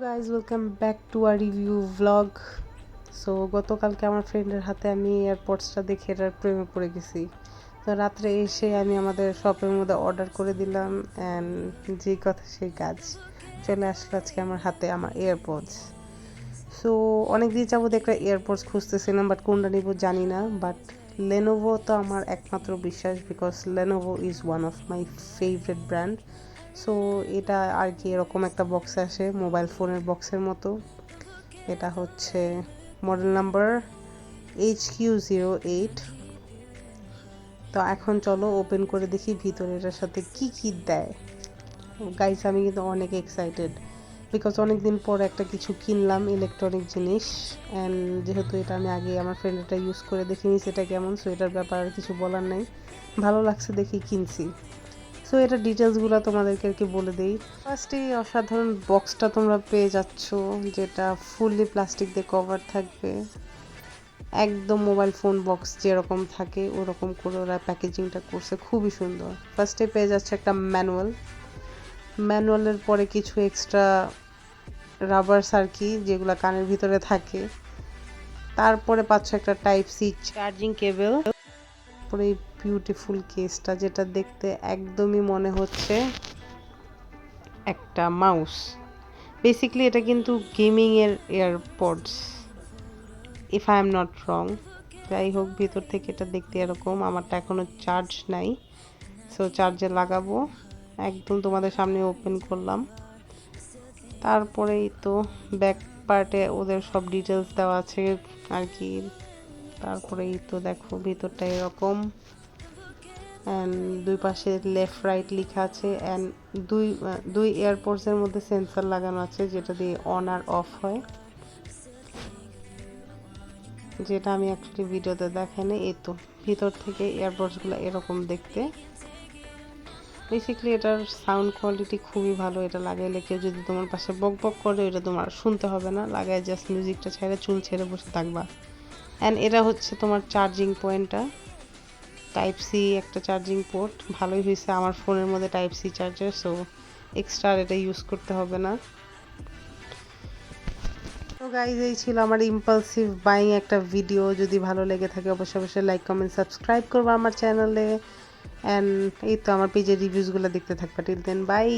Guys welcome back to our review vlog. So গতকালকে আমার ফ্রেন্ডের হাতে আমি এয়ারপডসটা দেখে এটার প্রেমে পড়ে গেছি। তো রাত্রে এসে আমি আমাদের শপের মধ্যে অর্ডার করে দিলাম অ্যান্ড যে কথা সেই কাজ, চলে আসলো আজকে আমার হাতে আমার এয়ারপডস। সো অনেক দিন যাবত একটা এয়ারপডস খুঁজতেছিলাম, বাট কোনটা নিব জানি না। বাট লেনোভো তো আমার একমাত্র বিশ্বাস, because Lenovo is one of my favourite brand. So এটা আর কি এরকম একটা বক্স আসে, মোবাইল ফোনের বক্সের মতো। এটা হচ্ছে মডেল নাম্বার HQ08। তো এখন চলো ওপেন করে দেখি ভিতরে এটার সাথে কি কি দেয়। গাইস আমি কিন্তু অনেক এক্সাইটেড, বিকজ অনেক দিন পর একটা কিছু কিনলাম ইলেকট্রনিক জিনিস। অ্যান্ড যেহেতু এটা আমি আগে আমার ফ্রেন্ড এটা ইউজ করে দেখিনি সেটা কেমন, সো এটার ব্যাপারে কিছু বলার নেই, ভালো লাগছে দেখি কিনছি। সো এটা ডিটেলসগুলো তোমাদেরকে আর কি বলে দিই। ফার্স্টে অসাধারণ বক্সটা তোমরা পেয়ে যাচ্ছ, যেটা ফুললি প্লাস্টিক দিয়ে কভার থাকবে, একদম মোবাইল ফোন বক্স যেরকম থাকে ওরকম করে ওরা প্যাকেজিংটা করছে, খুবই সুন্দর। ফার্স্টে পেয়ে যাচ্ছে একটা ম্যানুয়ালের পরে কিছু এক্সট্রা রাবার্স আর কি, যেগুলো কানের ভিতরে থাকে। তারপরে পাচ্ছ একটা টাইপ সি চার্জিং কেবল। তারপরে এই বিউটিফুল কেসটা, যেটা দেখতে একদমই মনে হচ্ছে একটা মাউস। বেসিক্যালি এটা কিন্তু গেমিং এর AirPods, if I am not wrong. যাই হোক, ভিতর থেকে এটা দেখতে এরকম। আমারটা এখনো চার্জ নাই, সো চার্জে লাগাবো। একদম তোমাদের সামনে ওপেন করলাম। তারপরেই তো ব্যাক পার্টে ওদের সব ডিটেলস দেওয়া আছে আর কি। তারপরেই তো দেখো ভিতরটা এরকম, অ্যান্ড দুই পাশে লেফট রাইট লেখা আছে। অ্যান্ড দুই এয়ারপডসের মধ্যে সেন্সর লাগানো আছে, যেটা দিয়ে অন আর অফ হয়, যেটা আমি অ্যাকচুয়ালি ভিডিওতে দেখাইনি। এই তো ভিতর থেকে এয়ারপডসগুলো এরকম দেখতে। বেসিক্যালি এটার সাউন্ড কোয়ালিটি খুবই ভালো। এটা লাগাইলে কেউ যদি তোমার পাশে বক বক করে, এটা তোমার শুনতে হবে না, লাগায় জাস্ট মিউজিকটা ছেড়ে চুল ছেড়ে বসে থাকবা। অ্যান্ড এটা হচ্ছে তোমার চার্জিং পয়েন্টটা, টাইপ সি একটা চার্জিং পোর্ট। ভালোই হয়েছে, আমার ফোনের মধ্যে type C charger, so extra এটা ইউজ করতে হবে না। তো গাইজ এই ছিল আমার ইম্পালসিভ বাইং একটা ভিডিও। যদি ভালো লেগে থাকে অবশ্যই অবশ্যই লাইক কমেন্ট সাবস্ক্রাইব করবো আমার চ্যানেলে। অ্যান্ড এই তো আমার পেজের রিভিউসগুলো দেখতে থাকবা। Till then by.